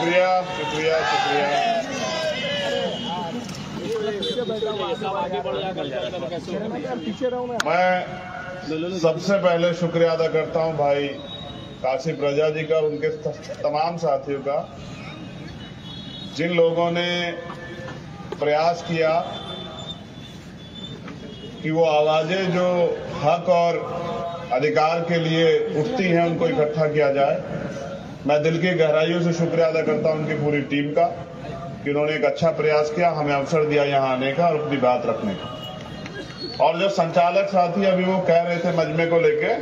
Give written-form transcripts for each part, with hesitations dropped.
शुक्रिया शुक्रिया शुक्रिया। मैं सबसे पहले शुक्रिया अदा करता हूं भाई काशी प्रजा जी का और उनके तमाम साथियों का, जिन लोगों ने प्रयास किया कि वो आवाजें जो हक और अधिकार के लिए उठती हैं उनको इकट्ठा किया जाए। मैं दिल की गहराइयों से शुक्रिया अदा करता हूं उनकी पूरी टीम का कि उन्होंने एक अच्छा प्रयास किया, हमें अवसर दिया यहां आने का और अपनी बात रखने का। और जो संचालक साथी अभी वो कह रहे थे मजमे को लेके,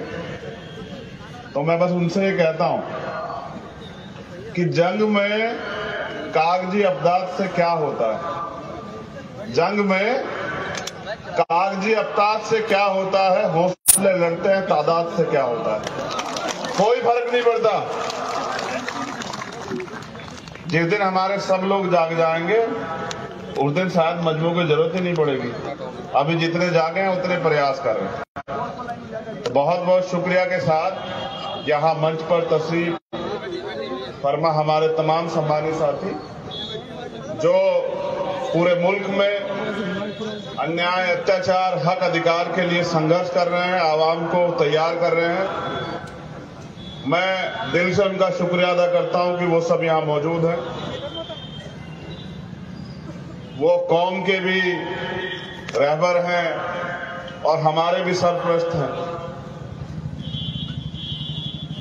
तो मैं बस उनसे ये कहता हूं कि जंग में कागजी अफदाद से क्या होता है, जंग में कागजी अफदाद से क्या होता है, हौसले लड़ते हैं तादाद से क्या होता है, कोई फर्क नहीं पड़ता। जिस दिन हमारे सब लोग जाग जाएंगे उस दिन शायद मजबूर की जरूरत ही नहीं पड़ेगी। अभी जितने जागे हैं उतने प्रयास कर रहे हैं। तो बहुत बहुत शुक्रिया के साथ यहाँ मंच पर तशरीफ फरमा हमारे तमाम सम्मानित साथी जो पूरे मुल्क में अन्याय अत्याचार हक अधिकार के लिए संघर्ष कर रहे हैं, आवाम को तैयार कर रहे हैं। मैं दिल से उनका शुक्रिया अदा करता हूं कि वो सब यहां मौजूद हैं। वो कौम के भी रहबर हैं और हमारे भी सरपरस्त हैं,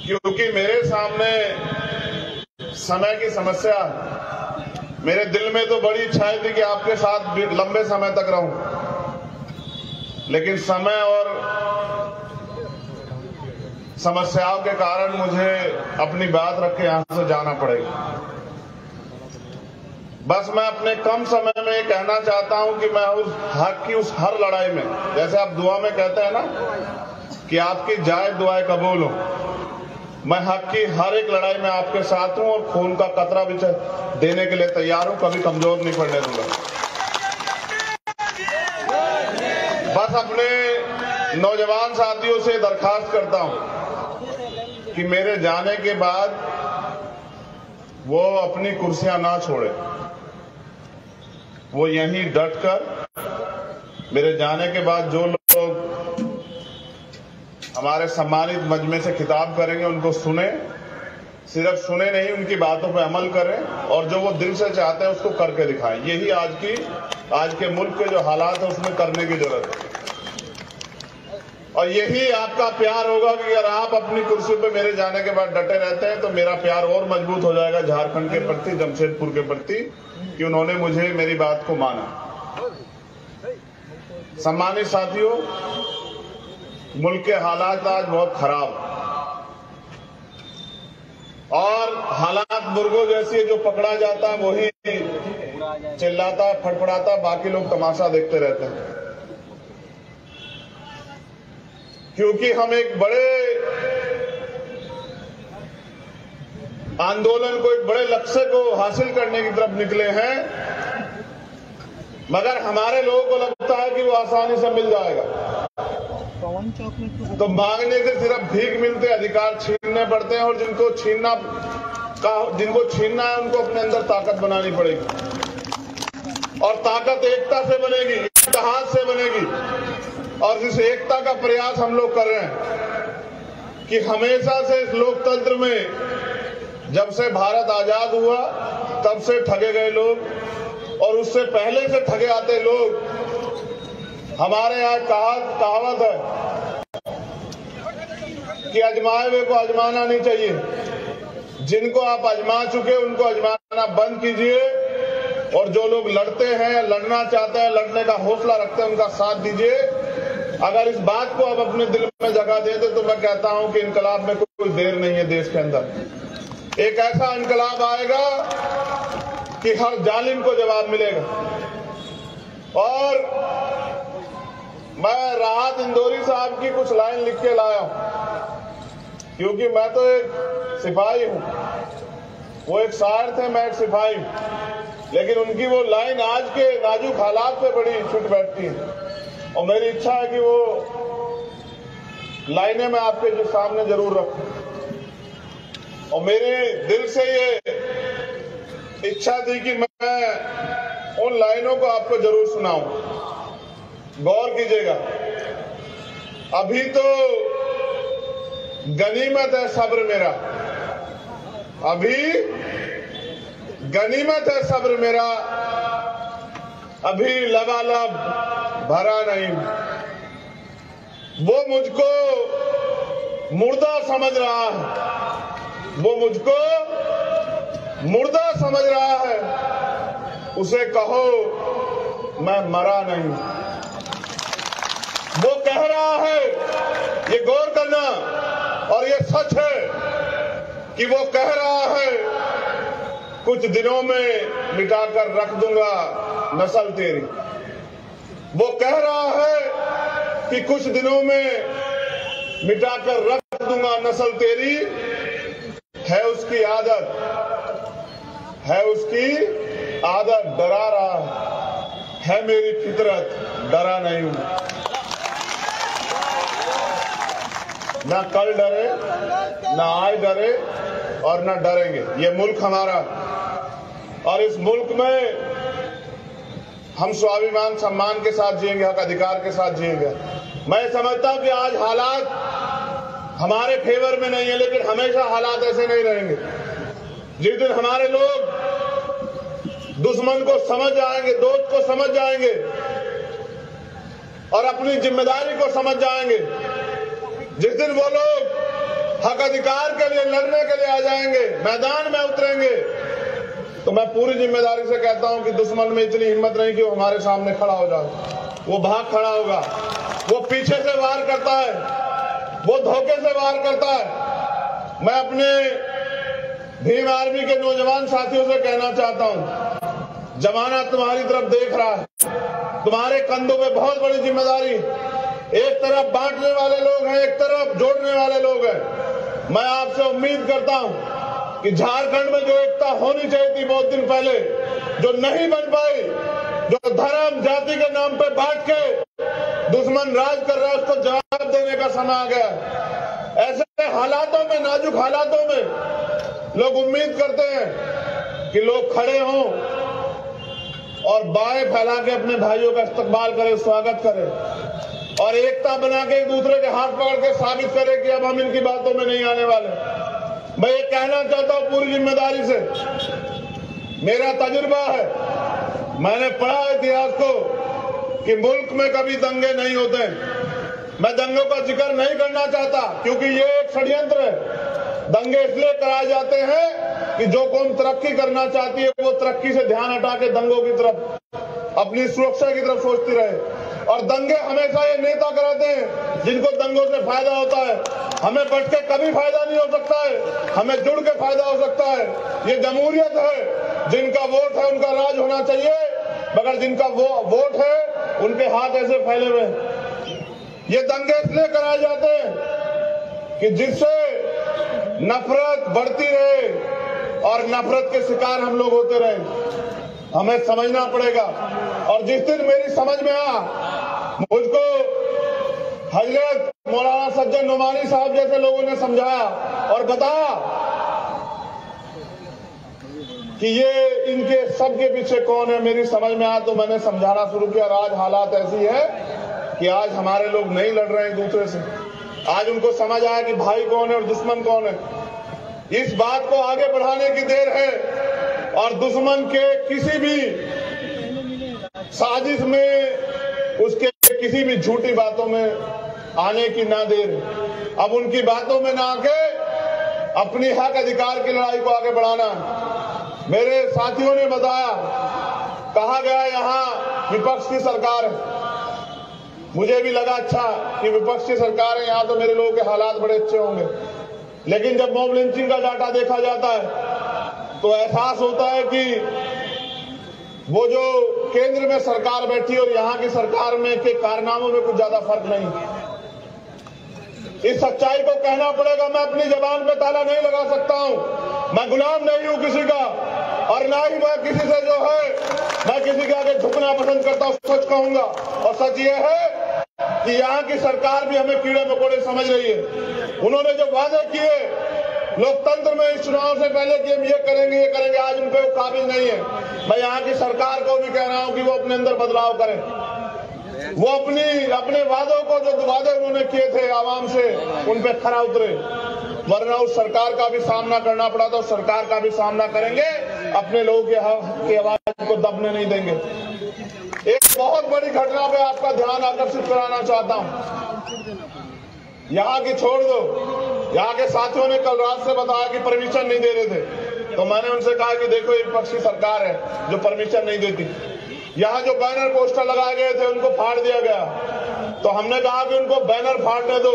क्योंकि मेरे सामने समय की समस्या है। मेरे दिल में तो बड़ी इच्छाएं थी कि आपके साथ लंबे समय तक रहूं, लेकिन समय और समस्याओं के कारण मुझे अपनी बात रख के यहां से जाना पड़ेगा। बस मैं अपने कम समय में कहना चाहता हूं कि मैं उस हक की उस हर लड़ाई में, जैसे आप दुआ में कहते हैं ना कि आपकी जाए दुआएं कबूल हो, मैं हक की हर एक लड़ाई में आपके साथ हूं और खून का कतरा भी देने के लिए तैयार हूं, कभी कमजोर नहीं पड़ने दूंगा। बस अपने नौजवान साथियों से दरखास्त करता हूं कि मेरे जाने के बाद वो अपनी कुर्सियां ना छोड़े, वो यहीं डट कर मेरे जाने के बाद जो लोग हमारे सम्मानित मजमे से खिताब करेंगे उनको सुने, सिर्फ सुने नहीं उनकी बातों पर अमल करें और जो वो दिल से चाहते हैं उसको करके दिखाएं। यही आज के मुल्क के जो हालात है उसमें करने की जरूरत है। और यही आपका प्यार होगा कि अगर आप अपनी कुर्सी पे मेरे जाने के बाद डटे रहते हैं तो मेरा प्यार और मजबूत हो जाएगा झारखंड के प्रति, जमशेदपुर के प्रति, कि उन्होंने मुझे मेरी बात को माना। सम्मानित साथियों, मुल्क के हालात आज बहुत खराब और हालात मुर्गों जैसी जो पकड़ा जाता है वही चिल्लाता फड़फड़ाता, बाकी लोग तमाशा देखते रहते हैं। क्योंकि हम एक बड़े आंदोलन को, एक बड़े लक्ष्य को हासिल करने की तरफ निकले हैं, मगर हमारे लोगों को लगता है कि वो आसानी से मिल जाएगा। तो मांगने से सिर्फ भीख मिलते, अधिकार छीनने पड़ते हैं और जिनको छीनना है उनको अपने अंदर ताकत बनानी पड़ेगी और ताकत एकता से बनेगी, इत्तेहाद से बनेगी। और इस एकता का प्रयास हम लोग कर रहे हैं कि हमेशा से इस लोकतंत्र में जब से भारत आजाद हुआ तब से ठगे गए लोग और उससे पहले से ठगे आते लोग, हमारे यहाँ कहावत है कि आजमाए हुए को आजमाना नहीं चाहिए। जिनको आप आजमा चुके उनको आजमाना बंद कीजिए और जो लोग लड़ते हैं, लड़ना चाहते हैं, लड़ने का हौसला रखते हैं, उनका साथ दीजिए। अगर इस बात को आप अपने दिल में जगह दे दे तो मैं कहता हूं कि इनकलाब में कोई देर नहीं है। देश के अंदर एक ऐसा इनकलाब आएगा कि हर जालिम को जवाब मिलेगा। और मैं राहत इंदौरी साहब की कुछ लाइन लिख के लाया हूं, क्योंकि मैं तो एक सिपाही हूं, वो एक शायर थे, मैं एक सिपाही हूं, लेकिन उनकी वो लाइन आज के नाजुक हालात पे बड़ी फिट बैठती है और मेरी इच्छा है कि वो लाइनें मैं आपके जो सामने जरूर रखूं। और मेरे दिल से ये इच्छा थी कि मैं उन लाइनों को आपको जरूर सुनाऊं। गौर कीजिएगा, अभी तो गनीमत है सब्र मेरा, अभी गनीमत है सब्र मेरा, अभी लबालब भरा नहीं। वो मुझको मुर्दा समझ रहा है, वो मुझको मुर्दा समझ रहा है, उसे कहो मैं मरा नहीं। वो कह रहा है, ये गौर करना, और ये सच है कि वो कह रहा है कुछ दिनों में मिटाकर रख दूंगा नस्ल तेरी। वो कह रहा है कि कुछ दिनों में मिटाकर रख दूंगा नस्ल तेरी। है उसकी आदत, है उसकी आदत, डरा रहा है मेरी फितरत, डरा नहीं हूं। ना कल डरे, ना आज डरे और ना डरेंगे। ये मुल्क हमारा, और इस मुल्क में हम स्वाभिमान सम्मान के साथ जिएंगे, हक अधिकार के साथ जिएंगे। मैं समझता हूं कि आज हालात हमारे फेवर में नहीं है, लेकिन हमेशा हालात ऐसे नहीं रहेंगे। जिस दिन हमारे लोग दुश्मन को समझ जाएंगे, दोस्त को समझ जाएंगे और अपनी जिम्मेदारी को समझ जाएंगे, जिस दिन वो लोग हक अधिकार के लिए लड़ने के लिए आ जाएंगे, मैदान में उतरेंगे, तो मैं पूरी जिम्मेदारी से कहता हूं कि दुश्मन में इतनी हिम्मत नहीं कि वो हमारे सामने खड़ा हो जाए। वो भाग खड़ा होगा, वो पीछे से वार करता है, वो धोखे से वार करता है। मैं अपने भीम आर्मी के नौजवान साथियों से कहना चाहता हूं, जमाना तुम्हारी तरफ देख रहा है, तुम्हारे कंधों में बहुत बड़ी जिम्मेदारी। एक तरफ बांटने वाले लोग हैं, एक तरफ जोड़ने वाले लोग हैं। मैं आपसे उम्मीद करता हूं कि झारखंड में जो एकता होनी चाहिए थी बहुत दिन पहले, जो नहीं बन पाई, जो धर्म जाति के नाम पे बांट के दुश्मन राज कर रहा है, उसको जवाब देने का समय आ गया। ऐसे हालातों में, नाजुक हालातों में लोग उम्मीद करते हैं कि लोग खड़े हों और बाएं फैला के अपने भाइयों का इस्तकबाल करें, स्वागत करें और एकता बना के एक दूसरे के हाथ पकड़ के साबित करें कि अब हम इनकी बातों में नहीं आने वाले। मैं ये कहना चाहता हूं पूरी जिम्मेदारी से, मेरा तजुर्बा है, मैंने पढ़ा इतिहास को कि मुल्क में कभी दंगे नहीं होते। मैं दंगों का जिक्र नहीं करना चाहता क्योंकि ये एक षड्यंत्र है। दंगे इसलिए कराए जाते हैं कि जो कौम तरक्की करना चाहती है वो तरक्की से ध्यान हटा के दंगों की तरफ, अपनी सुरक्षा की तरफ सोचती रहे। और दंगे हमेशा ये नेता कराते हैं जिनको दंगों से फायदा होता है। हमें बट के कभी फायदा नहीं हो सकता है, हमें जुड़ के फायदा हो सकता है। ये जमहूरियत है, जिनका वोट है उनका राज होना चाहिए, मगर जिनका वो वोट है उनके हाथ ऐसे फैले हुए। ये दंगे इसलिए कराए जाते हैं कि जिससे नफरत बढ़ती रहे और नफरत के शिकार हम लोग होते रहे। हमें समझना पड़ेगा। और जिस दिन मेरी समझ में आ, मुझको हजरत मौलाना सज्जन नुमानी साहब जैसे लोगों ने समझाया और बताया कि ये इनके सबके पीछे कौन है, मेरी समझ में आया तो मैंने समझाना शुरू किया। और आज हालात ऐसी है कि आज हमारे लोग नहीं लड़ रहे हैं एक दूसरे से। आज उनको समझ आया कि भाई कौन है और दुश्मन कौन है। इस बात को आगे बढ़ाने की देर है और दुश्मन के किसी भी साजिश में, उसके किसी भी झूठी बातों में आने की ना देर। अब उनकी बातों में ना आके अपनी हक अधिकार की लड़ाई को आगे बढ़ाना। मेरे साथियों ने बताया, कहा गया यहाँ विपक्ष की सरकार है। मुझे भी लगा अच्छा कि विपक्ष की सरकार है, यहाँ तो मेरे लोगों के हालात बड़े अच्छे होंगे। लेकिन जब मॉब लिंचिंग का डाटा देखा जाता है तो एहसास होता है कि वो जो केंद्र में सरकार बैठी और यहाँ की सरकार में के कारनामों में कुछ ज्यादा फर्क नहीं। इस सच्चाई को कहना पड़ेगा। मैं अपनी जबान पे ताला नहीं लगा सकता हूँ। मैं गुलाम नहीं हूँ किसी का, और ना ही मैं किसी से जो है मैं किसी के आगे झुकना पसंद करता हूँ। सच कहूंगा, और सच ये है कि यहाँ की सरकार भी हमें कीड़े मकोड़े समझ रही है। उन्होंने जो वादे किए लोकतंत्र में इस चुनाव से पहले कि हम ये करेंगे, आज उन पे वो काबिल नहीं है। मैं यहाँ की सरकार को भी कह रहा हूँ कि वो अपने अंदर बदलाव करें, वो अपने वादों को, जो वादे उन्होंने किए थे आवाम से, उन पे खरा उतरे, वरना उस सरकार का भी सामना करना पड़ा था, उस सरकार का भी सामना करेंगे, अपने लोगों की आवाज को दबने नहीं देंगे। एक बहुत बड़ी घटना पे आपका ध्यान आकर्षित कराना चाहता हूं, यहाँ की छोड़ दो, यहाँ के साथियों ने कल रात से बताया कि परमिशन नहीं दे रहे थे, तो मैंने उनसे कहा कि देखो एक पक्षी सरकार है जो परमिशन नहीं देती। यहाँ जो बैनर पोस्टर लगाए गए थे उनको फाड़ दिया गया, तो हमने कहा कि उनको बैनर फाड़ने दो,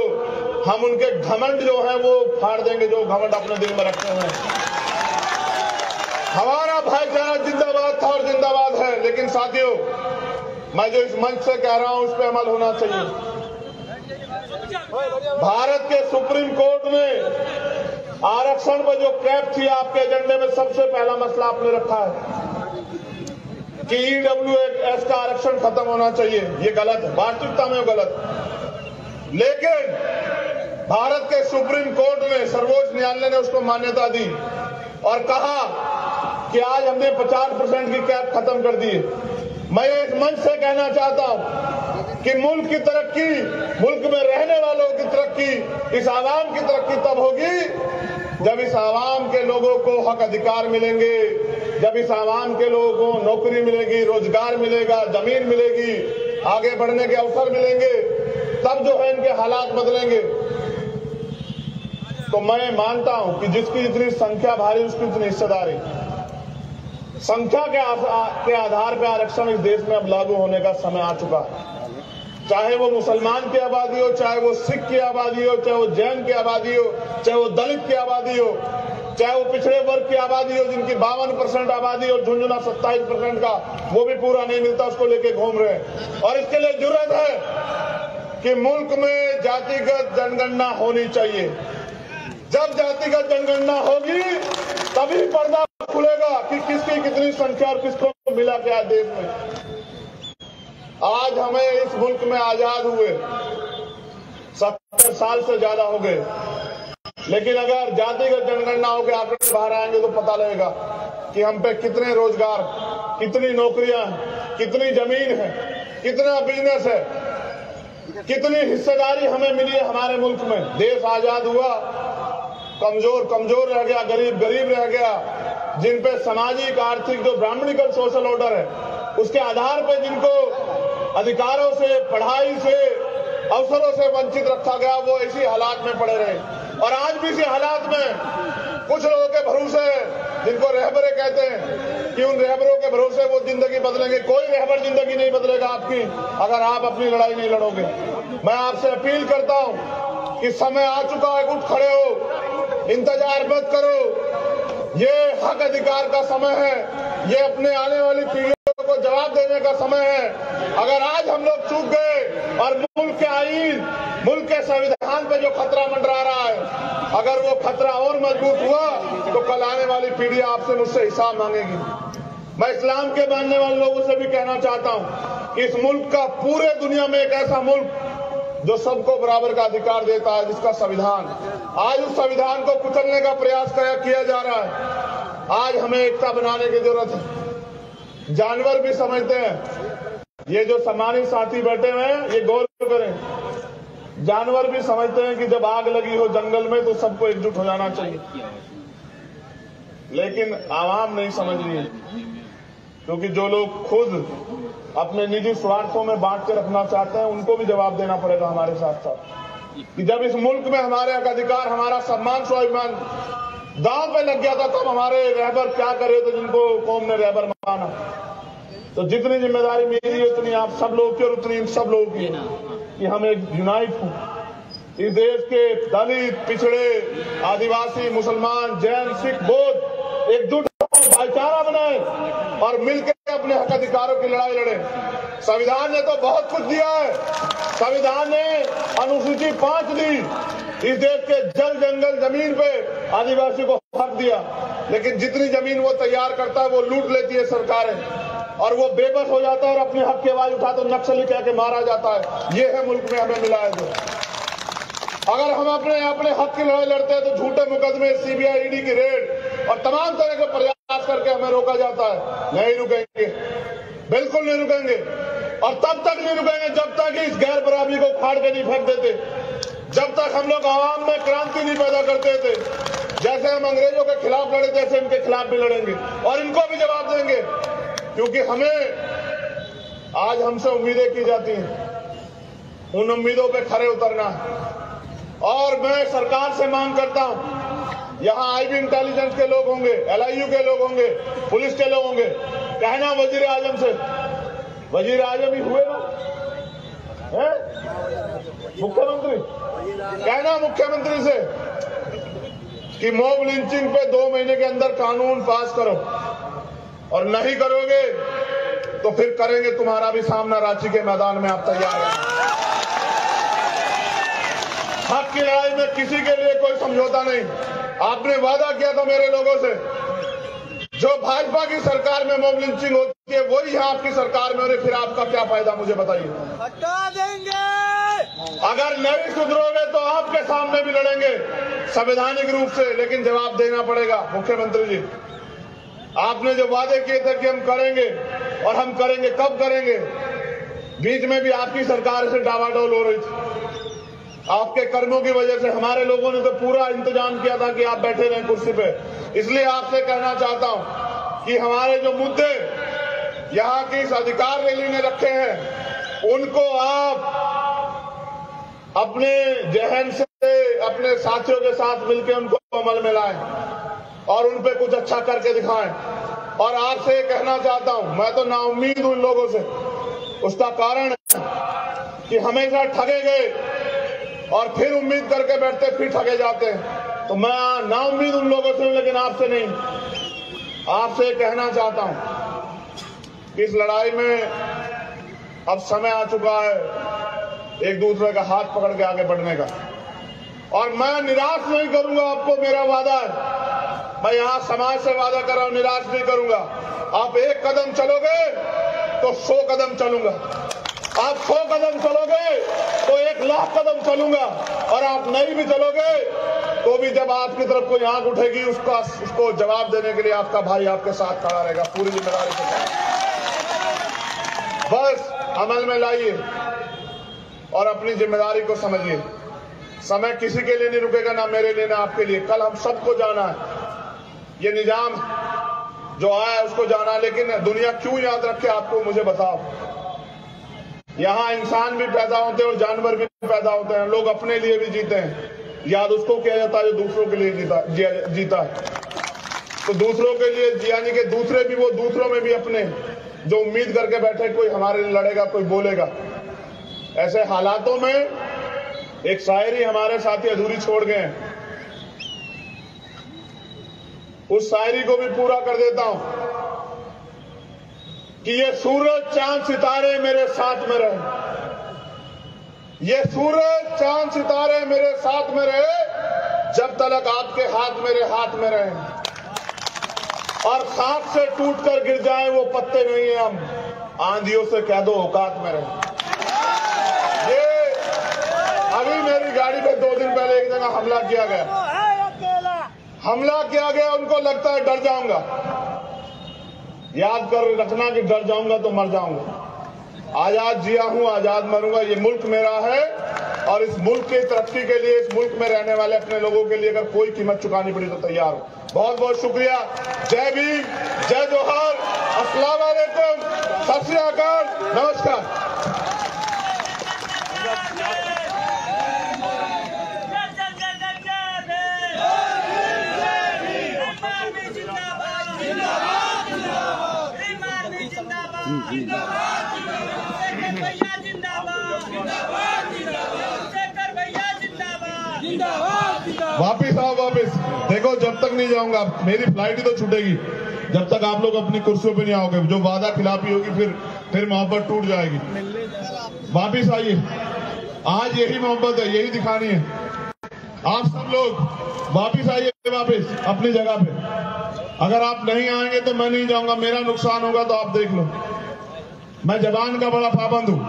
हम उनके घमंड जो है वो फाड़ देंगे, जो घमंड अपने दिल में रखे हुए हैं। हमारा भाईचारा जिंदाबाद था और जिंदाबाद है, लेकिन साथियों मैं जो इस मंच से कह रहा हूं उस पर अमल होना चाहिए। भारत के सुप्रीम कोर्ट में आरक्षण पर जो कैप थी, आपके एजेंडे में सबसे पहला मसला आपने रखा है कि ईडब्ल्यूएस का आरक्षण खत्म होना चाहिए। ये गलत है, वास्तविकता में गलत। लेकिन भारत के सुप्रीम कोर्ट में सर्वोच्च न्यायालय ने उसको मान्यता दी और कहा कि आज हमने 50% की कैप खत्म कर दी। मैं इस मंच से कहना चाहता हूं कि मुल्क की तरक्की, मुल्क में रहने वालों की तरक्की, इस आवाम की तरक्की तब होगी जब इस आवाम के लोगों को हक अधिकार मिलेंगे, जब इस आवाम के लोगों को नौकरी मिलेगी, रोजगार मिलेगा, जमीन मिलेगी, आगे बढ़ने के अवसर मिलेंगे, तब जो है इनके हालात बदलेंगे। तो मैं मानता हूं कि जिसकी जितनी संख्या भारी उसकी उतनी हिस्सेदारी। संख्या के आधार पर आरक्षण इस देश में अब लागू होने का समय आ चुका है। चाहे वो मुसलमान की आबादी हो, चाहे वो सिख की आबादी हो, चाहे वो जैन की आबादी हो, चाहे वो दलित की आबादी हो, चाहे वो पिछड़े वर्ग की आबादी हो जिनकी 52% आबादी और झुंझुना 27% का वो भी पूरा नहीं मिलता, उसको लेके घूम रहे हैं। और इसके लिए जरूरत है कि मुल्क में जातिगत जनगणना होनी चाहिए। जब जातिगत जनगणना होगी तभी पर्दा खुलेगा कि किसकी कितनी संख्या और किसको मिला क्या देश में। आज हमें इस मुल्क में आजाद हुए 70 साल से ज्यादा हो गए, लेकिन अगर जातिगत जनगणना होकर आंकड़े बाहर आएंगे तो पता लगेगा कि हम पे कितने रोजगार, कितनी नौकरियां, कितनी जमीन है, कितना बिजनेस है, कितनी हिस्सेदारी हमें मिली है हमारे मुल्क में। देश आजाद हुआ, कमजोर कमजोर रह गया, गरीब गरीब रह गया। जिन पे सामाजिक आर्थिक जो ब्राह्मणिकल सोशल ऑर्डर है उसके आधार पर जिनको अधिकारों से, पढ़ाई से, अवसरों से वंचित रखा गया, वो इसी हालात में पड़े रहे। और आज भी इसी हालात में कुछ लोगों के भरोसे, जिनको रहबरे कहते हैं, कि उन रहबरों के भरोसे वो जिंदगी बदलेंगे। कोई रहबर जिंदगी नहीं बदलेगा आपकी अगर आप अपनी लड़ाई नहीं लड़ोगे। मैं आपसे अपील करता हूं कि समय आ चुका है, उठ खड़े हो, इंतजार मत करो। ये हक अधिकार का समय है, ये अपने आने वाली पीढ़ियों को जवाब देने का समय है। अगर आज हम लोग चूक गए और मुल्क के आईन, मुल्क के संविधान पे जो खतरा मंडरा रहा है, अगर वो खतरा और मजबूत हुआ तो कल आने वाली पीढ़ी आपसे मुझसे हिसाब मांगेगी। मैं इस्लाम के मानने वाले लोगों से भी कहना चाहता हूं कि इस मुल्क का पूरे दुनिया में एक ऐसा मुल्क जो सबको बराबर का अधिकार देता है, जिसका संविधान, आज उस संविधान को कुचलने का प्रयास किया जा रहा है। आज हमें एकता बनाने की जरूरत है। जानवर भी समझते हैं, ये जो सम्मानित साथी बैठे हुए हैं ये गौर करें, जानवर भी समझते हैं कि जब आग लगी हो जंगल में तो सबको एकजुट हो जाना चाहिए, लेकिन आवाम नहीं समझ रही है। क्योंकि जो लोग खुद अपने निजी स्वार्थों में बांट के रखना चाहते हैं उनको भी जवाब देना पड़ेगा हमारे साथ साथ कि जब इस मुल्क में हमारे हक अधिकार, हमारा सम्मान, स्वाभिमान दांव पे लग गया था, तब हमारे रहबर क्या करे थे जिनको कौम ने रहबर माना। तो जितनी जिम्मेदारी मेरी है उतनी आप सब लोगों की और उतनी इन सब लोगों की कि हम एक यूनाइट हों। इस देश के दलित, पिछड़े, आदिवासी, मुसलमान, जैन, सिख, बौद्ध एकजुट भाईचारा बनाए और मिलकर अपने हक अधिकारों की लड़ाई लड़े। संविधान ने तो बहुत कुछ दिया है। संविधान ने अनुसूची 5 दी, इस देश के जल, जंगल, जमीन पे आदिवासी को हक दिया, लेकिन जितनी जमीन वो तैयार करता है वो लूट लेती है सरकारें, और वो बेबस हो जाता है और अपने हक की आवाज उठा तो नक्सली कह के मारा जाता है। ये है मुल्क में हमें मिला है जो। अगर हम अपने हक की लड़ाई लड़ते हैं तो झूठे मुकदमे, सीबीआई, ईडी की रेड और तमाम तरह के प्रयास करके हमें रोका जाता है। नहीं रुकेंगे, बिल्कुल नहीं रुकेंगे। और तब तक नहीं रुकेंगे जब तक इस गैर बराबरी को उखाड़ के नहीं फेंक देते, जब तक हम लोग आवाम में क्रांति नहीं पैदा करते थे। जैसे हम अंग्रेजों के खिलाफ लड़े थे, इनके खिलाफ भी लड़ेंगे और इनको भी जवाब देंगे, क्योंकि हमें आज हमसे उम्मीदें की जाती हैं। उन उम्मीदों पे खरे उतरना है। और मैं सरकार से मांग करता हूं, यहां आईबी इंटेलिजेंस के लोग होंगे, LIU के लोग होंगे, पुलिस के लोग होंगे, कहना वजीर आजम से, वजीर आजम ही हुए ना, मुख्यमंत्री, कहना मुख्यमंत्री से कि मॉब लिंचिंग पे 2 महीने के अंदर कानून पास करो, और नहीं करोगे तो फिर करेंगे तुम्हारा भी सामना रांची के मैदान में। आप तैयार हैं? हक की लड़ाई में किसी के लिए कोई समझौता नहीं। आपने वादा किया था मेरे लोगों से, जो भाजपा की सरकार में मॉब लिंचिंग होती है वही है आपकी सरकार में, और फिर आपका क्या फायदा, मुझे बताइए। हटा देंगे। अगर नहीं सुधरोगे तो आपके सामने भी लड़ेंगे संवैधानिक रूप से, लेकिन जवाब देना पड़ेगा। मुख्यमंत्री जी, आपने जो वादे किए थे कि हम करेंगे, और हम करेंगे, कब करेंगे? बीच में भी आपकी सरकार से डावाडोल हो रही थी। आपके कर्मों की वजह से हमारे लोगों ने तो पूरा इंतजाम किया था कि आप बैठे रहें कुर्सी पे। इसलिए आपसे कहना चाहता हूं कि हमारे जो मुद्दे यहाँ की इस अधिकार रैली ने रखे हैं, उनको आप अपने जहन से अपने साथियों के साथ मिलकर उनको अमल में लाएं और उन पे कुछ अच्छा करके दिखाएं। और आपसे कहना चाहता हूं, मैं तो नाउम्मीद हूं इन लोगों से। उसका कारण कि हमेशा ठगे गए और फिर उम्मीद करके बैठते, फिर ठगे जाते हैं। तो मैं नाउम्मीद उन लोगों से हूं, लेकिन आपसे नहीं। आपसे कहना चाहता हूं कि इस लड़ाई में अब समय आ चुका है एक दूसरे का हाथ पकड़ के आगे बढ़ने का। और मैं निराश नहीं करूंगा आपको, मेरा वादा है। मैं यहां समाज से वादा कर रहा हूं, निराश नहीं करूंगा। आप 1 कदम चलोगे तो 100 कदम चलूंगा, आप 100 कदम चलोगे तो 1 लाख कदम चलूंगा, और आप नहीं भी चलोगे तो भी जब आपकी तरफ कोई आंख उठेगी उसको जवाब देने के लिए आपका भाई आपके साथ खड़ा रहेगा पूरी जिम्मेदारी के साथ। बस अमल में लाइए और अपनी जिम्मेदारी को समझिए। समय किसी के लिए नहीं रुकेगा, ना मेरे लिए ना आपके लिए। कल हम सबको जाना है, ये निजाम जो आया है उसको जाना है, लेकिन दुनिया क्यों याद रखे आपको, मुझे बताओ। यहाँ इंसान भी पैदा होते हैं और जानवर भी पैदा होते हैं। लोग अपने लिए भी जीते हैं, याद उसको किया जाता है जो दूसरों के लिए जीता है। तो दूसरों के लिए यानी कि दूसरे भी, वो दूसरों में भी अपने जो उम्मीद करके बैठे कोई हमारे लिए लड़ेगा, कोई बोलेगा। ऐसे हालातों में एक शायरी हमारे साथी अधूरी छोड़ गए हैं, उस शायरी को भी पूरा कर देता हूं कि ये सूरज चांद सितारे मेरे साथ में रहे, ये सूरज चांद सितारे मेरे साथ में रहे, जब तक आपके हाथ मेरे हाथ में रहे, और खाक से टूटकर गिर जाए वो पत्ते नहीं है हम, आंधियों से कह दो औकात में रहे। ये अभी मेरी गाड़ी पे 2 दिन पहले एक जगह हमला किया गया, उनको लगता है डर जाऊंगा। याद कर रखना कि डर जाऊंगा तो मर जाऊंगा। आजाद जिया हूं, आजाद मरूंगा। ये मुल्क मेरा है, और इस मुल्क की तरक्की के लिए, इस मुल्क में रहने वाले अपने लोगों के लिए अगर कोई कीमत चुकानी पड़ी तो तैयार हूं। बहुत बहुत शुक्रिया। जय भीम, जय जोहार, अस्सलाम वालेकुम, सत श्री अकाल, नमस्कार। वापिस आओ, वापिस। देखो, जब तक नहीं जाऊंगा, मेरी फ्लाइट ही तो छूटेगी जब तक आप लोग अपनी कुर्सियों पे नहीं आओगे। जो वादा खिलाफी होगी फिर मोहब्बत टूट जाएगी। वापिस आइए, आज यही मोहब्बत है, यही दिखानी है। आप सब लोग वापिस आइए, वापिस अपनी जगह पे। अगर आप नहीं आएंगे तो मैं नहीं जाऊंगा, मेरा नुकसान होगा तो आप देख लो। मैं जबान का बड़ा पाबंद हूं,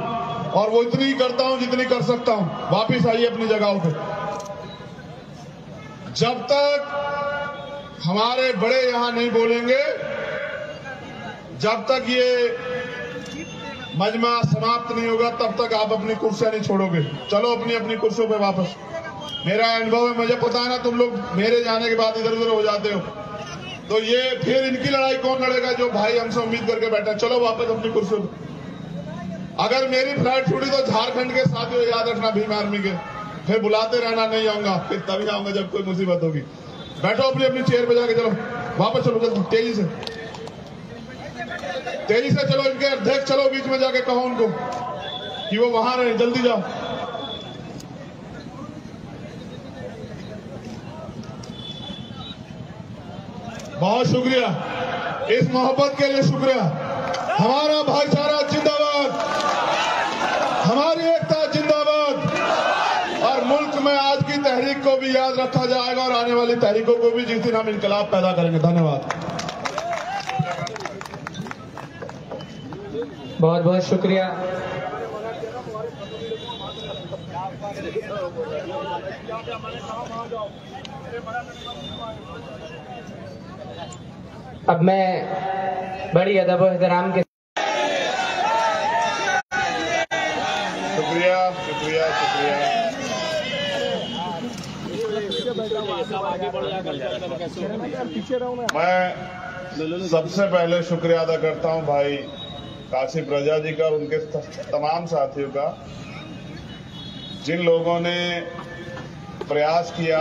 और वो इतनी ही करता हूं जितनी कर सकता हूं। वापिस आइए अपनी जगहों पे। जब तक हमारे बड़े यहां नहीं बोलेंगे, जब तक ये मजमा समाप्त नहीं होगा, तब तक आप अपनी कुर्सियां नहीं छोड़ोगे। चलो अपनी अपनी कुर्सियों पे वापस। मेरा अनुभव है, मुझे पता है ना, तुम लोग मेरे जाने के बाद इधर उधर हो जाते हो, तो ये फिर इनकी लड़ाई कौन लड़ेगा जो भाई हमसे उम्मीद करके बैठा। चलो वापस अपनी कुर्सियों पे। अगर मेरी फ्लाइट छूटी तो झारखंड के साथियों याद रखना, भीम आर्मी के, फिर बुलाते रहना, नहीं आऊंगा, फिर तभी आऊंगा जब कोई मुसीबत होगी। बैठो अपनी अपनी चेयर पे जाके, चलो वापस चलो जल्दी, तेजी से चलो। इनके अध्यक्ष चलो बीच में जाके कहो उनको कि वो वहां रहे, जल्दी जाओ। बहुत शुक्रिया, इस मोहब्बत के लिए शुक्रिया। हमारा भाईचारा जिंदाबाद, हमारी एकता जिंदाबाद। और मुल्क में आज की तहरीक को भी याद रखा जाएगा और आने वाली तहरीकों को भी, जिस दिन हम इनकलाब पैदा करेंगे। धन्यवाद। बहुत बहुत शुक्रिया। अब मैं बड़ी अदब और एहतराम के शुक्रिया शुक्रिया शुक्रिया। मैं सबसे पहले शुक्रिया अदा करता हूं भाई काशी प्रजा जी का और उनके तमाम साथियों का, जिन लोगों ने प्रयास किया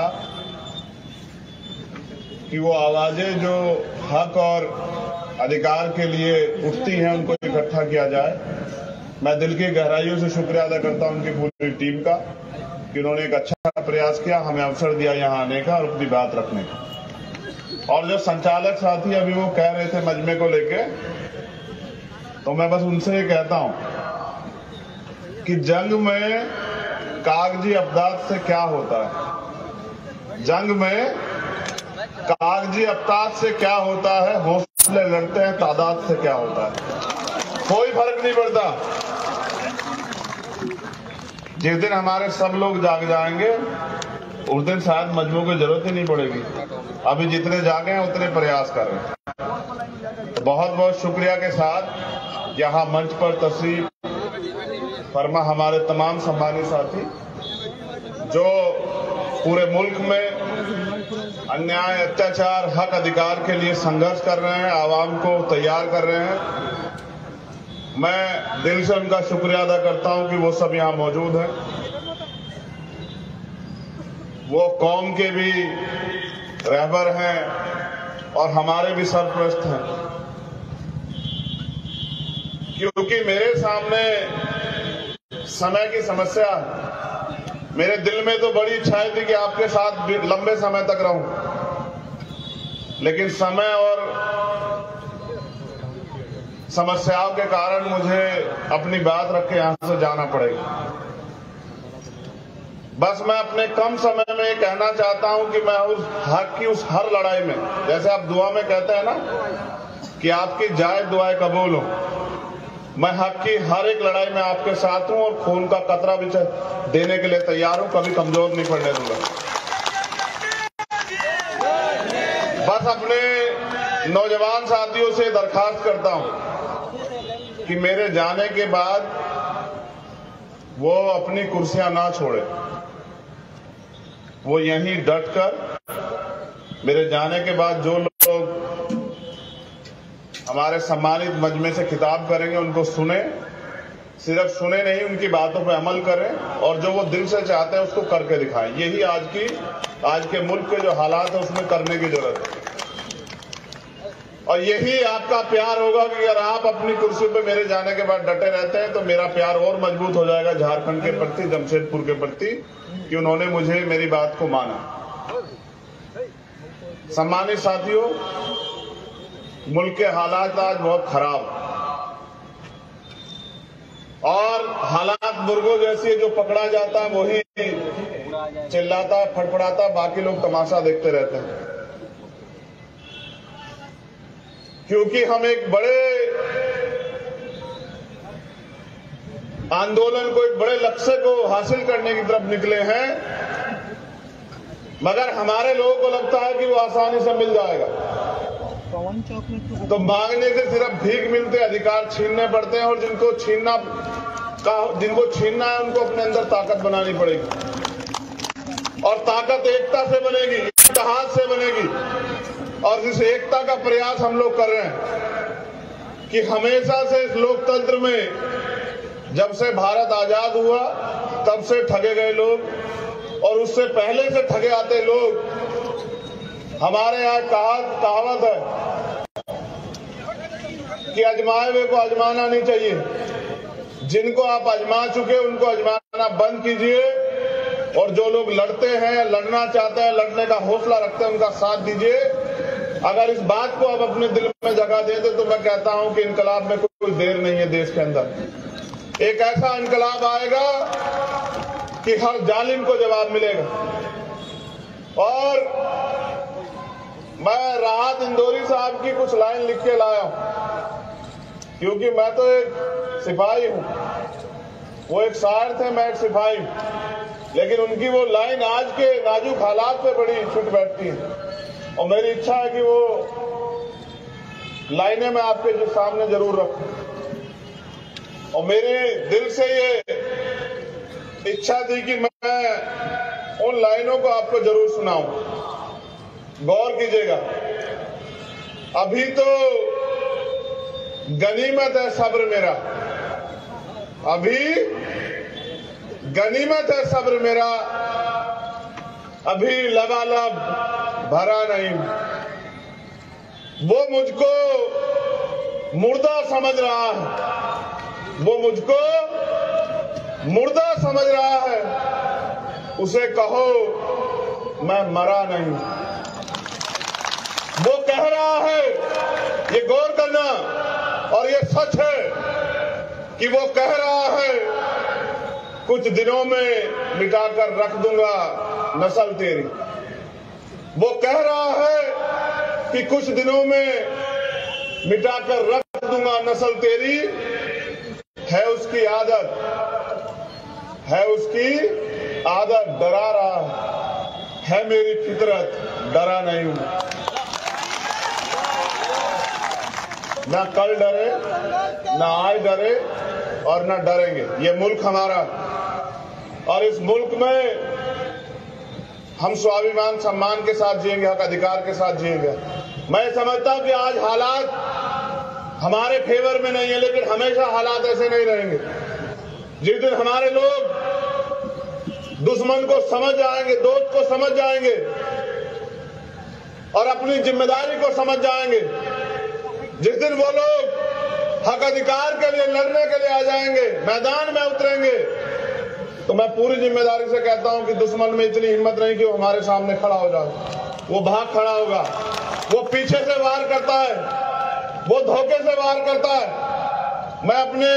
कि वो आवाजें जो हक और अधिकार के लिए उठती हैं उनको इकट्ठा किया जाए। मैं दिल की गहराइयों से शुक्रिया अदा करता हूं उनकी पूरी टीम का कि उन्होंने एक अच्छा प्रयास किया, हमें अवसर दिया यहां आने का और अपनी बात रखने का। और जो संचालक साथी अभी वो कह रहे थे मजमे को लेके, तो मैं बस उनसे ये कहता हूं कि जंग में कागजी अब्दात से क्या होता है, जंग में कागजी अब्दात से क्या होता है, हौसले लड़ते हैं तादाद से क्या होता है, कोई फर्क नहीं पड़ता। जिस दिन हमारे सब लोग जाग जाएंगे उस दिन शायद मजमू की जरूरत ही नहीं पड़ेगी। अभी जितने जागे हैं उतने प्रयास कर रहे हैं। तो बहुत बहुत शुक्रिया के साथ यहाँ मंच पर तशरीफ फरमा हमारे तमाम सम्मानित साथी जो पूरे मुल्क में अन्याय, अत्याचार, हक अधिकार के लिए संघर्ष कर रहे हैं, आवाम को तैयार कर रहे हैं। मैं दिल से उनका शुक्रिया अदा करता हूं कि वो सब यहां मौजूद हैं। वो कौम के भी रहबर हैं और हमारे भी सरपरस्त हैं, क्योंकि मेरे सामने समय की समस्या है। मेरे दिल में तो बड़ी इच्छा थी कि आपके साथ लंबे समय तक रहूं, लेकिन समय और समस्याओं के कारण मुझे अपनी बात रख के यहां से जाना पड़ेगा। बस मैं अपने कम समय में ये कहना चाहता हूं कि मैं उस हक की उस हर लड़ाई में, जैसे आप दुआ में कहते हैं ना कि आपकी जायज दुआएं कबूल हो, मैं हक की हर एक लड़ाई में आपके साथ हूं और खून का कतरा भी देने के लिए तैयार हूं, कभी कमजोर नहीं पड़ने दूंगा। बस अपने नौजवान साथियों से दरखास्त करता हूं कि मेरे जाने के बाद वो अपनी कुर्सियां ना छोड़े, वो यहीं डटकर मेरे जाने के बाद जो लोग हमारे सम्मानित मजमे से खिताब करेंगे उनको सुने, सिर्फ सुने नहीं, उनकी बातों पर अमल करें और जो वो दिल से चाहते हैं उसको करके दिखाएं। यही आज के मुल्क के जो हालात है उसमें करने की जरूरत है। और यही आपका प्यार होगा कि अगर आप अपनी कुर्सी पे मेरे जाने के बाद डटे रहते हैं तो मेरा प्यार और मजबूत हो जाएगा झारखंड के प्रति, जमशेदपुर के प्रति, कि उन्होंने मुझे मेरी बात को माना। सम्मानित साथियों, मुल्क के हालात आज बहुत खराब और हालात मुर्गों जैसी है, जो पकड़ा जाता है वही चिल्लाता, फड़फड़ाता, बाकी लोग तमाशा देखते रहते हैं। क्योंकि हम एक बड़े आंदोलन को एक बड़े लक्ष्य को हासिल करने की तरफ निकले हैं, मगर हमारे लोगों को लगता है कि वो आसानी से मिल जाएगा। तो मांगने से सिर्फ भीख मिलते, अधिकार छीनने पड़ते हैं, और जिनको छीनना है उनको अपने अंदर ताकत बनानी पड़ेगी। और ताकत एकता से बनेगी, इत्तेहाद से बनेगी। और इस एकता का प्रयास हम लोग कर रहे हैं कि हमेशा से इस लोकतंत्र में जब से भारत आजाद हुआ तब से ठगे गए लोग और उससे पहले से ठगे आते लोग, हमारे यहाँ कहावत है कि अजमाए हुए को अजमाना नहीं चाहिए। जिनको आप अजमा चुके उनको अजमाना बंद कीजिए, और जो लोग लड़ते हैं, लड़ना चाहते हैं, लड़ने का हौसला रखते हैं, उनका साथ दीजिए। अगर इस बात को आप अपने दिल में जगह दे दे तो मैं कहता हूं कि इनकलाब में कोई देर नहीं है। देश के अंदर एक ऐसा इनकलाब आएगा कि हर जालिम को जवाब मिलेगा। और मैं राहत इंदौरी साहब की कुछ लाइन लिख के लाया हूं, क्योंकि मैं तो एक सिपाही हूं, वो एक शायर थे, मैं एक सिपाही हूं, लेकिन उनकी वो लाइन आज के नाजुक हालात पे बड़ी फिट बैठती है। और मेरी इच्छा है कि वो लाइनें मैं आपके सामने जरूर रखूं। और मेरे दिल से ये इच्छा थी कि मैं उन लाइनों को आपको जरूर सुनाऊं। गौर कीजिएगा। अभी तो गनीमत है सब्र मेरा, अभी गनीमत है सब्र मेरा, अभी लबालब भरा नहीं। वो मुझको मुर्दा समझ रहा है, वो मुझको मुर्दा समझ रहा है, उसे कहो मैं मरा नहीं। वो कह रहा है, ये गौर करना, और ये सच है कि वो कह रहा है कुछ दिनों में मिटाकर रख दूंगा नस्ल तेरी। वो कह रहा है कि कुछ दिनों में मिटाकर रख दूंगा नस्ल तेरी। है उसकी आदत, है उसकी आदत, डरा रहा है मेरी फितरत, डरा नहीं हूं। ना कल डरे, ना आज डरे, और ना डरेंगे। ये मुल्क हमारा, और इस मुल्क में हम स्वाभिमान सम्मान के साथ जिएंगे, हक अधिकार के साथ जिएंगे। मैं समझता हूं कि आज हालात हमारे फेवर में नहीं है, लेकिन हमेशा हालात ऐसे नहीं रहेंगे। जिस दिन हमारे लोग दुश्मन को समझ जाएंगे, दोस्त को समझ जाएंगे और अपनी जिम्मेदारी को समझ जाएंगे, जिस दिन वो लोग हक अधिकार के लिए लड़ने के लिए आ जाएंगे, मैदान में उतरेंगे, तो मैं पूरी जिम्मेदारी से कहता हूं कि दुश्मन में इतनी हिम्मत नहीं कि वो हमारे सामने खड़ा हो जाए। वो भाग खड़ा होगा, वो पीछे से वार करता है, वो धोखे से वार करता है। मैं अपने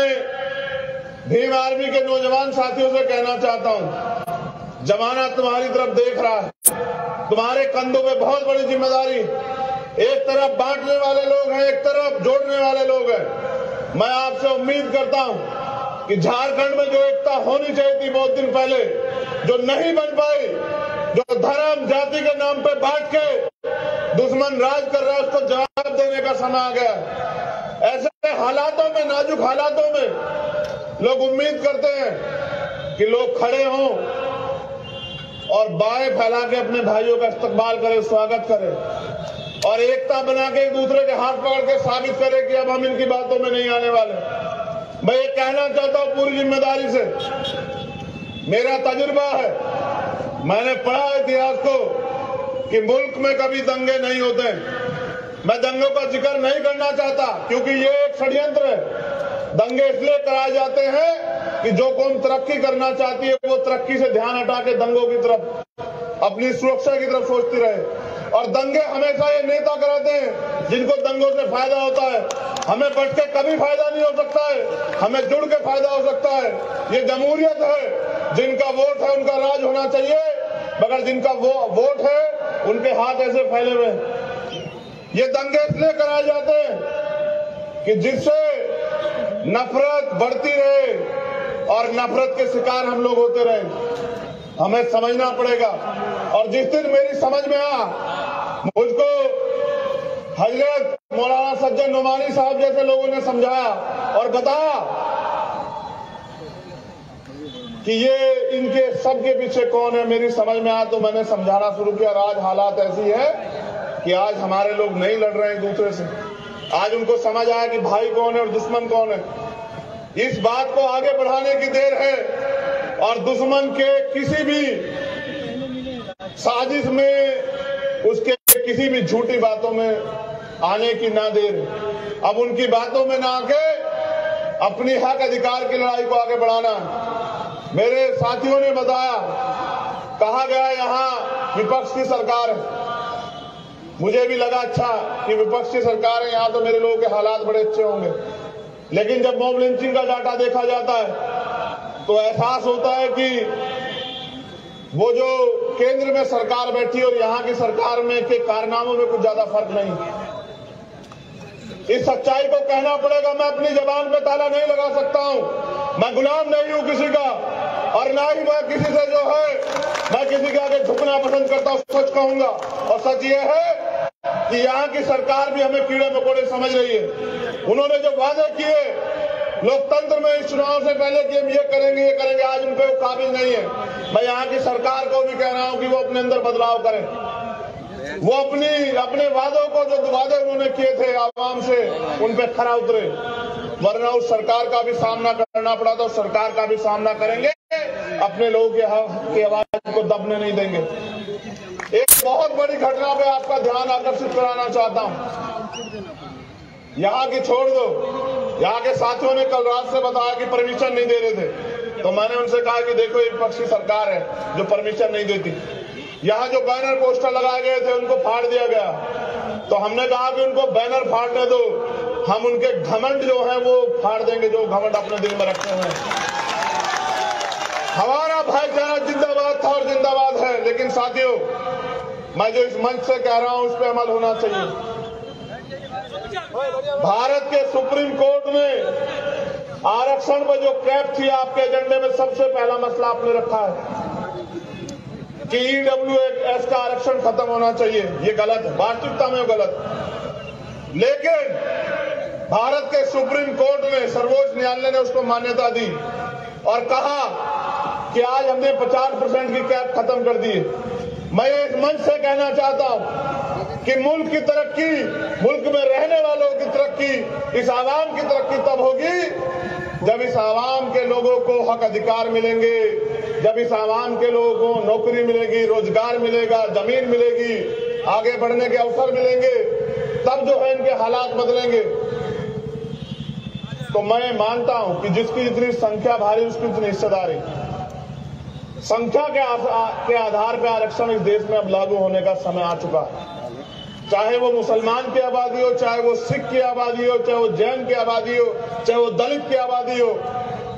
भीम आर्मी के नौजवान साथियों से कहना चाहता हूं, जमाना तुम्हारी तरफ देख रहा है, तुम्हारे कंधों पे बहुत बड़ी जिम्मेदारी। एक तरफ बांटने वाले लोग हैं, एक तरफ जोड़ने वाले लोग हैं। मैं आपसे उम्मीद करता हूं कि झारखंड में जो एकता होनी चाहिए थी बहुत दिन पहले, जो नहीं बन पाई, जो धर्म जाति के नाम पे बांट के दुश्मन राज कर रहा है, उसको जवाब देने का समय आ गया। ऐसे हालातों में, नाजुक हालातों में लोग उम्मीद करते हैं कि लोग खड़े हों और बाएं फैला के अपने भाइयों का इस्तकबाल करें, स्वागत करें, और एकता बना के एक दूसरे के हाथ पकड़ के साबित करें कि अब हम इनकी बातों में नहीं आने वाले। मैं ये कहना चाहता हूं पूरी जिम्मेदारी से, मेरा तजुर्बा है, मैंने पढ़ा इतिहास को कि मुल्क में कभी दंगे नहीं होते। मैं दंगों का जिक्र नहीं करना चाहता क्योंकि ये एक षड्यंत्र है। दंगे इसलिए कराए जाते हैं कि जो कौम तरक्की करना चाहती है वो तरक्की से ध्यान हटा के दंगों की तरफ, अपनी सुरक्षा की तरफ सोचती रहे। और दंगे हमेशा ये नेता कराते हैं जिनको दंगों से फायदा होता है। हमें बच के कभी फायदा नहीं हो सकता है, हमें जुड़ के फायदा हो सकता है। ये जमहूरियत है, जिनका वोट है उनका राज होना चाहिए, मगर जिनका वो वोट है उनके हाथ ऐसे फैले हुए हैं। ये दंगे इसलिए कराए जाते हैं कि जिससे नफरत बढ़ती रहे, और नफरत के शिकार हम लोग होते रहे। हमें समझना पड़ेगा। और जिस दिन मेरी समझ में मुझको हजरत मौलाना सज्जन नुमानी साहब जैसे लोगों ने समझाया और बताया कि ये इनके सबके पीछे कौन है, मेरी समझ में आया तो मैंने समझाना शुरू किया। और आज हालात ऐसी है कि आज हमारे लोग नहीं लड़ रहे हैं एक दूसरे से। आज उनको समझ आया कि भाई कौन है और दुश्मन कौन है। इस बात को आगे बढ़ाने की देर है और दुश्मन के किसी भी साजिश में, उसके किसी भी झूठी बातों में आने की ना देर। अब उनकी बातों में ना आके अपनी हक अधिकार की लड़ाई को आगे बढ़ाना। मेरे साथियों ने बताया, कहा गया यहाँ विपक्ष की सरकार है। मुझे भी लगा अच्छा कि विपक्ष की सरकार है, यहाँ तो मेरे लोगों के हालात बड़े अच्छे होंगे। लेकिन जब मॉब लिंचिंग का डाटा देखा जाता है तो एहसास होता है कि वो जो केंद्र में सरकार बैठी और यहाँ की सरकार में के कारनामों में कुछ ज्यादा फर्क नहीं। इस सच्चाई को कहना पड़ेगा। मैं अपनी जबान पे ताला नहीं लगा सकता हूँ। मैं गुलाम नहीं हूँ किसी का, और ना ही मैं किसी से जो है मैं किसी के आगे झुकना पसंद करता हूँ। सच कहूंगा और सच ये है कि यहाँ की सरकार भी हमें कीड़े मकोड़े समझ रही है। उन्होंने जो वादे किए लोकतंत्र में इस चुनाव से पहले कि हम ये करेंगे, आज उन पे वो काबिल नहीं है। मैं यहाँ की सरकार को भी कह रहा हूँ कि वो अपने अंदर बदलाव करें। वो अपने वादों को, जो वादे उन्होंने किए थे आवाम से, उन पे खरा उतरे। वरना उस सरकार का भी सामना करना पड़ा तो सरकार का भी सामना करेंगे। अपने लोगों की आवाज को दबने नहीं देंगे। एक बहुत बड़ी घटना पे आपका ध्यान आकर्षित कराना चाहता हूं। यहाँ की छोड़ दो, यहाँ के साथियों ने कल रात से बताया कि परमिशन नहीं दे रहे थे, तो मैंने उनसे कहा कि देखो ये विपक्ष की सरकार है जो परमिशन नहीं देती। यहाँ जो बैनर पोस्टर लगाए गए थे उनको फाड़ दिया गया, तो हमने कहा कि उनको बैनर फाड़ने दो, हम उनके घमंड जो है वो फाड़ देंगे, जो घमंड अपने दिल में रखते हैं। हमारा भाईचारा जिंदाबाद था और जिंदाबाद है। लेकिन साथियों, मैं जो इस मंच से कह रहा हूं उस पर अमल होना चाहिए। भारत के सुप्रीम कोर्ट में आरक्षण पर जो कैप थी, आपके एजेंडे में सबसे पहला मसला आपने रखा है कि ईडब्ल्यूएस का आरक्षण खत्म होना चाहिए। ये गलत है, वास्तविकता में गलत। लेकिन भारत के सुप्रीम कोर्ट में सर्वोच्च न्यायालय ने उसको मान्यता दी और कहा कि आज हमने 50% की कैप खत्म कर दी है। मैं इस मंच से कहना चाहता हूं कि मुल्क की तरक्की, मुल्क में रहने वालों की तरक्की, इस आवाम की तरक्की तब होगी जब इस आवाम के लोगों को हक अधिकार मिलेंगे, जब इस आवाम के लोगों को नौकरी मिलेगी, रोजगार मिलेगा, जमीन मिलेगी, आगे बढ़ने के अवसर मिलेंगे, तब जो है इनके हालात बदलेंगे। तो मैं मानता हूं कि जिसकी जितनी संख्या भारी उसकी उतनी हिस्सेदारी। संख्या के आधार पर आरक्षण इस देश में अब लागू होने का समय आ चुका है। चाहे वो मुसलमान की आबादी हो, चाहे वो सिख की आबादी हो, चाहे वो जैन की आबादी हो, चाहे वो दलित की आबादी हो,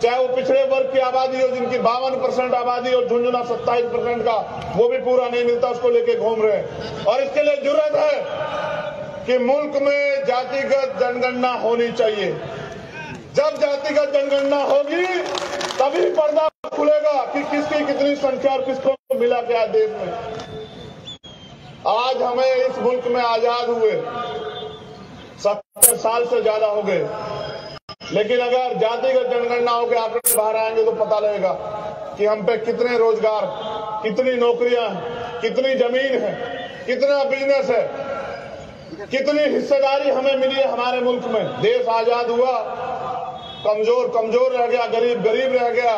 चाहे वो पिछड़े वर्ग की आबादी हो जिनकी 52% आबादी और झुंझुना 27% का वो भी पूरा नहीं मिलता, उसको लेके घूम रहे हैं। और इसके लिए जरूरत है कि मुल्क में जातिगत जनगणना होनी चाहिए। जब जातिगत जनगणना होगी तभी पर्दा खुलेगा कि किसकी कितनी संख्या और किसको मिला क्या देश में। आज हमें इस मुल्क में आजाद हुए 70 साल से ज्यादा हो गए, लेकिन अगर जातिगत जनगणना होकर आंकड़े बाहर आएंगे तो पता लगेगा कि हम पे कितने रोजगार, कितनी नौकरियां, कितनी जमीन है, कितना बिजनेस है, कितनी हिस्सेदारी हमें मिली है हमारे मुल्क में। देश आजाद हुआ, कमजोर कमजोर रह गया, गरीब गरीब रह गया।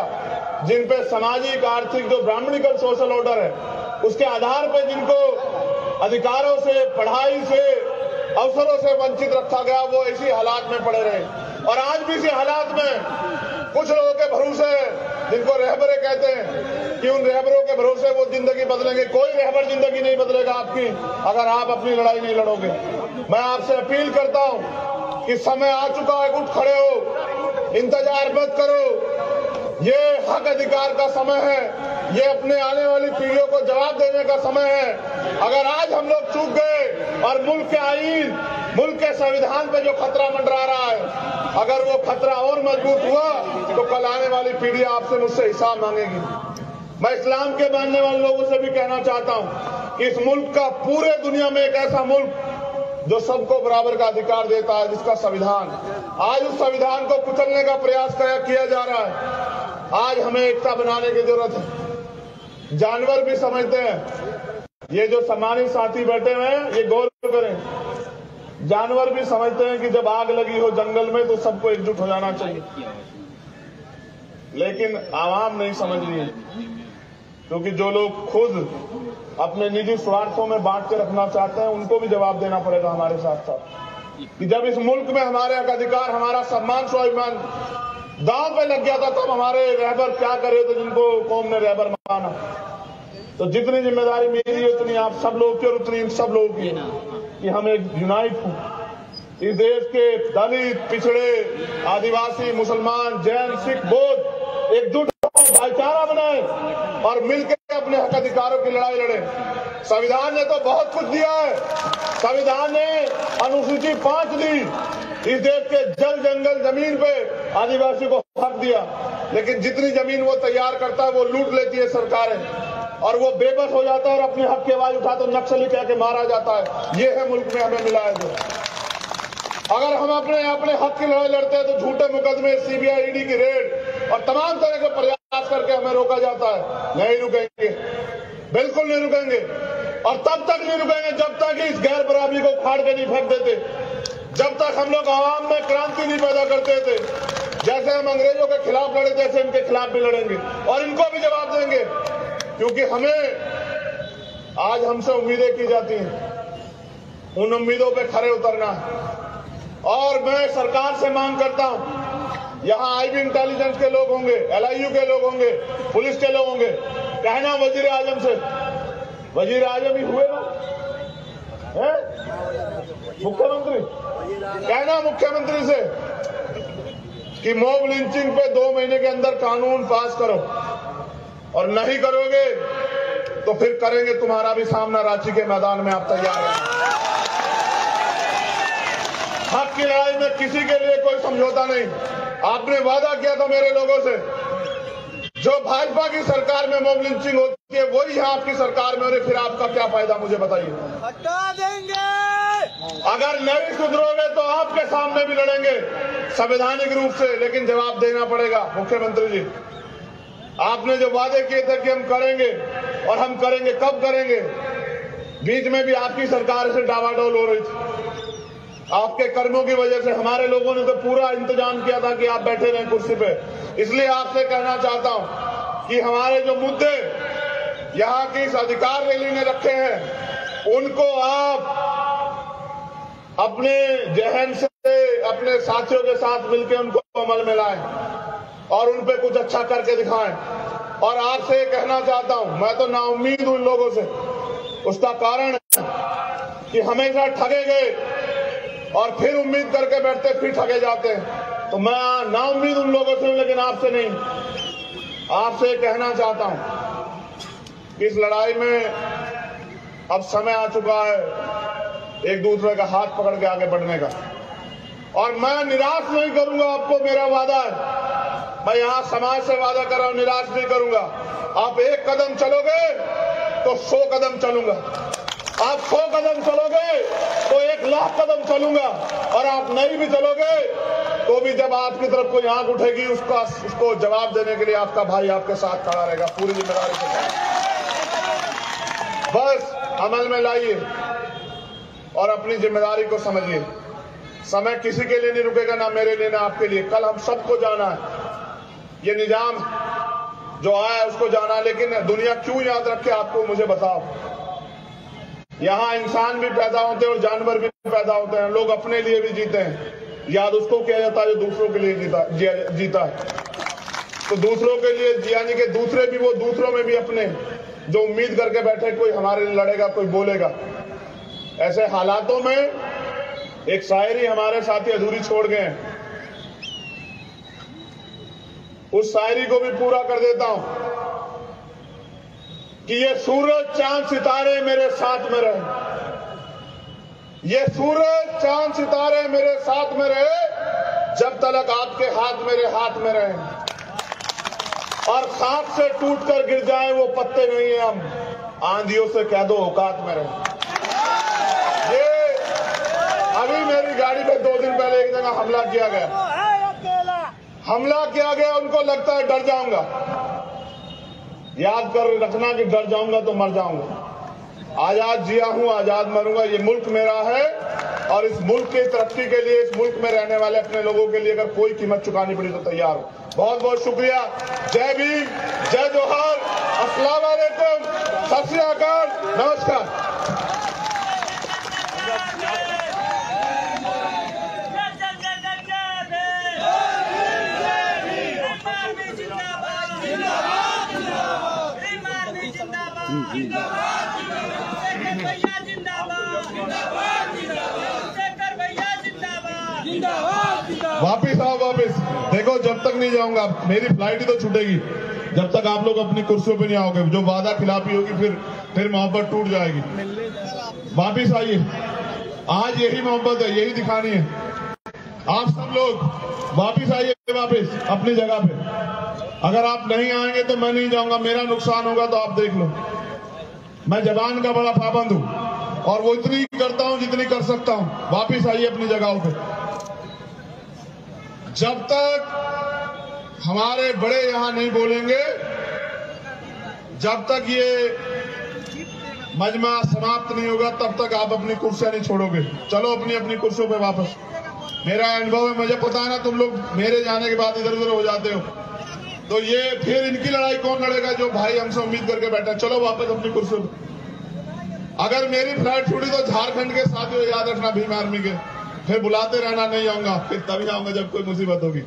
जिन पे सामाजिक आर्थिक जो ब्राह्मणिकल सोशल ऑर्डर है उसके आधार पर जिनको अधिकारों से, पढ़ाई से, अवसरों से वंचित रखा गया, वो इसी हालात में पड़े रहे। और आज भी इसी हालात में कुछ लोगों के भरोसे, जिनको रहबरे कहते हैं, कि उन रहबरों के भरोसे वो जिंदगी बदलेंगे। कोई रहबर जिंदगी नहीं बदलेगा आपकी अगर आप अपनी लड़ाई नहीं लड़ोगे। मैं आपसे अपील करता हूं कि समय आ चुका है, उठ खड़े हो, इंतजार मत करो। ये हक अधिकार का समय है, ये अपने आने वाली पीढ़ियों को जवाब देने का समय है। अगर आज हम लोग चूक गए और मुल्क के आईन मुल्क के संविधान पे जो खतरा मंडरा रहा है, अगर वो खतरा और मजबूत हुआ तो कल आने वाली पीढ़ी आपसे मुझसे हिसाब मांगेगी। मैं इस्लाम के मानने वाले लोगों से भी कहना चाहता हूं कि इस मुल्क का पूरे दुनिया में एक ऐसा मुल्क जो सबको बराबर का अधिकार देता है, जिसका संविधान, आज उस संविधान को कुचलने का प्रयास किया जा रहा है। आज हमें एकता बनाने की जरूरत है। जानवर भी समझते हैं, ये जो सम्मानित साथी बैठे हुए हैं, ये गौर करें, जानवर भी समझते हैं कि जब आग लगी हो जंगल में तो सबको एकजुट हो जाना चाहिए, लेकिन आवाम नहीं समझ रही है, क्योंकि जो लोग खुद अपने निजी स्वार्थों में बांट के रखना चाहते हैं, उनको भी जवाब देना पड़ेगा हमारे साथ साथ कि जब इस मुल्क में हमारे अधिकार, हमारा सम्मान, स्वाभिमान दांव पे लग गया था, तब हमारे रहबर क्या करे थे जिनको कौम ने रहबर माना। तो जितनी जिम्मेदारी मेरी है उतनी आप सब लोग की और उतनी इन सब लोगों की कि हम एक यूनाइट हो, इस देश के दलित, पिछड़े, आदिवासी, मुसलमान, जैन, सिख, बौद्ध एकजुट भाईचारा बनाए और मिलकर अपने हक अधिकारों की लड़ाई लड़े। संविधान ने तो बहुत कुछ दिया है। संविधान ने अनुसूची 5 दी, इस देश के जल, जंगल, जमीन पे आदिवासी को हक दिया, लेकिन जितनी जमीन वो तैयार करता है वो लूट लेती है सरकारें, और वो बेबस हो जाता है और अपने हक की आवाज उठा तो नक्सली कह के मारा जाता है। ये है मुल्क में हमें मिला है जो। अगर हम अपने हक की लड़ाई लड़ते हैं तो झूठे मुकदमे, सीबीआई, ईडी की रेड और तमाम तरह के प्रयास करके हमें रोका जाता है। नहीं रुकेंगे, बिल्कुल नहीं रुकेंगे, और तब तक नहीं रुकेंगे जब तक इस गैर बराबरी को उखाड़ के नहीं फेंक देते, जब तक हम लोग आवाम में क्रांति नहीं पैदा करते थे। जैसे हम अंग्रेजों के खिलाफ लड़े, जैसे इनके खिलाफ भी लड़ेंगे और इनको भी जवाब देंगे, क्योंकि हमें आज हमसे उम्मीदें की जाती हैं, उन उम्मीदों पे खरे उतरना है। और मैं सरकार से मांग करता हूं, यहां आईबी इंटेलिजेंस के लोग होंगे, LIU के लोग होंगे, पुलिस के लोग होंगे, कहना वजीर आजम से, वजीर आजम ही हुए ना, है मुख्यमंत्री, कहना मुख्यमंत्री से कि मॉब लिंचिंग पे 2 महीने के अंदर कानून पास करो, और नहीं करोगे तो फिर करेंगे तुम्हारा भी सामना रांची के मैदान में। आप तैयार हैं? हक की लड़ाई में किसी के लिए कोई समझौता नहीं। आपने वादा किया था मेरे लोगों से, जो भाजपा की सरकार में मॉब लिंचिंग होती है वही है आपकी सरकार में, और फिर आपका क्या फायदा, मुझे बताइए। हटा देंगे। अगर नहीं सुधरोगे तो आपके सामने भी लड़ेंगे संवैधानिक रूप से, लेकिन जवाब देना पड़ेगा। मुख्यमंत्री जी, आपने जो वादे किए थे कि हम करेंगे, और हम करेंगे, कब करेंगे? बीच में भी आपकी सरकार से डावाडोल हो रही थी, आपके कर्मों की वजह से। हमारे लोगों ने तो पूरा इंतजाम किया था कि आप बैठे रहें कुर्सी पे। इसलिए आपसे कहना चाहता हूं कि हमारे जो मुद्दे यहां की इस अधिकार रैली ने रखे हैं, उनको आप अपने जहन से, अपने साथियों के साथ मिलकर उनको अमल में लाएं और उन पे कुछ अच्छा करके दिखाएं। और आपसे कहना चाहता हूं, मैं तो नाउम्मीद हूं इन लोगों से। उसका कारण है कि हमेशा ठगे गए और फिर उम्मीद करके बैठते, फिर ठगे जाते हैं। तो मैं नाउम्मीद उन लोगों से हूं, लेकिन आपसे नहीं। आपसे कहना चाहता हूं कि इस लड़ाई में अब समय आ चुका है एक दूसरे का हाथ पकड़ के आगे बढ़ने का, और मैं निराश नहीं करूंगा। आपको मेरा वादा है, मैं यहां समाज से वादा कर रहा हूं, निराश नहीं करूंगा। आप 1 कदम चलोगे तो 100 कदम चलूंगा, आप 100 कदम चलोगे तो 1 लाख कदम चलूंगा, और आप नहीं भी चलोगे तो भी जब आपकी तरफ कोई आंख उठेगी उसको जवाब देने के लिए आपका भाई आपके साथ खड़ा रहेगा पूरी जिम्मेदारी के साथ। बस अमल में लाइए और अपनी जिम्मेदारी को समझिए। समय किसी के लिए नहीं रुकेगा, ना मेरे लिए, ना आपके लिए। कल हम सबको जाना है। ये निजाम जो आया है उसको जाना है, लेकिन दुनिया क्यों याद रखे आपको, मुझे बताओ। यहां इंसान भी पैदा होते हैं और जानवर भी पैदा होते हैं। लोग अपने लिए भी जीते हैं, याद उसको किया जाता है जो दूसरों के लिए जीता है। तो दूसरों के लिए, यानी कि दूसरे भी, वो दूसरों में भी अपने जो उम्मीद करके बैठे कोई हमारे लिए लड़ेगा, कोई बोलेगा। ऐसे हालातों में एक शायरी हमारे साथी अधूरी छोड़ गए हैं, उस शायरी को भी पूरा कर देता हूं कि ये सूरज, चांद, सितारे मेरे साथ में रहे, ये सूरज चांद सितारे मेरे साथ में रहे जब तक आपके हाथ मेरे हाथ में रहे, और हाथ से टूटकर गिर जाए वो पत्ते नहीं है हम, आंधियों से कह दो औकात में रहे। ये अभी मेरी गाड़ी पे 2 दिन पहले एक जगह हमला किया गया, उनको लगता है डर जाऊंगा। याद कर रखना कि डर जाऊंगा तो मर जाऊंगा। आजाद जिया हूं, आजाद मरूंगा। ये मुल्क मेरा है और इस मुल्क की तरक्की के लिए, इस मुल्क में रहने वाले अपने लोगों के लिए अगर कोई कीमत चुकानी पड़ी तो तैयार हूं। बहुत बहुत शुक्रिया। जय भीम, जय जोहार, अस्सलाम वालेकुम, सत श्री अकाल, नमस्कार। वापिस आओ, वापिस। देखो जब तक नहीं जाऊंगा, मेरी फ्लाइट ही तो छूटेगी जब तक आप लोग अपनी कुर्सियों पे नहीं आओगे। जो वादा खिलाफी होगी फिर मोहब्बत टूट जाएगी। वापिस आइए, आज यही मोहब्बत है, यही दिखानी है। आप सब लोग वापिस आइए, वापिस अपनी जगह पे। अगर आप नहीं आएंगे तो मैं नहीं जाऊंगा, मेरा नुकसान होगा तो आप देख लो। मैं जबान का बड़ा पाबंद हूं और वो इतनी करता हूं जितनी कर सकता हूं। वापिस आइए अपनी जगहों पे। जब तक हमारे बड़े यहां नहीं बोलेंगे, जब तक ये मजमा समाप्त नहीं होगा, तब तक आप अपनी कुर्सियां नहीं छोड़ोगे। चलो अपनी अपनी कुर्सियों पे वापस। मेरा अनुभव है, मुझे पता है ना, तुम लोग मेरे जाने के बाद इधर उधर हो जाते हो, तो ये फिर इनकी लड़ाई कौन लड़ेगा जो भाई हमसे उम्मीद करके बैठा। चलो वापस अपनी कुर्सियों पे। अगर मेरी फ्लाइट छूटी तो झारखंड के साथियों याद रखना, भीम आर्मी के, फिर बुलाते रहना, नहीं आऊंगा, फिर तभी आऊंगा जब कोई मुसीबत होगी।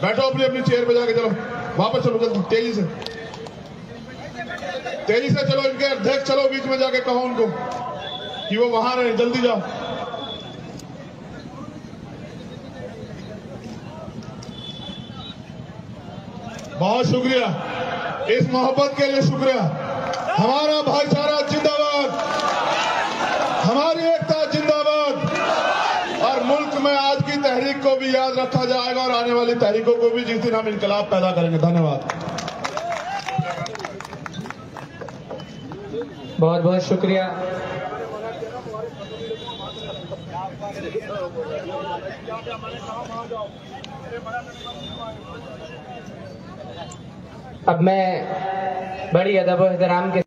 बैठो अपनी अपनी चेयर पे जाके, चलो वापस चलो, जल्दी तेजी से चलो। इनके अध्यक्ष चलो, बीच में जाके कहो उनको कि वो वहां रहे, जल्दी जाओ। बहुत शुक्रिया, इस मोहब्बत के लिए शुक्रिया। हमारा भाईचारा जिंदाबाद, हमारी एकता जिंदाबाद, और मुल्क में आज की तहरीक को भी याद रखा जाएगा और आने वाली तहरीकों को भी, जिस दिन हम इनकलाब पैदा करेंगे। धन्यवाद। बहुत बहुत शुक्रिया। अब मैं बड़ी अदब और एहतराम के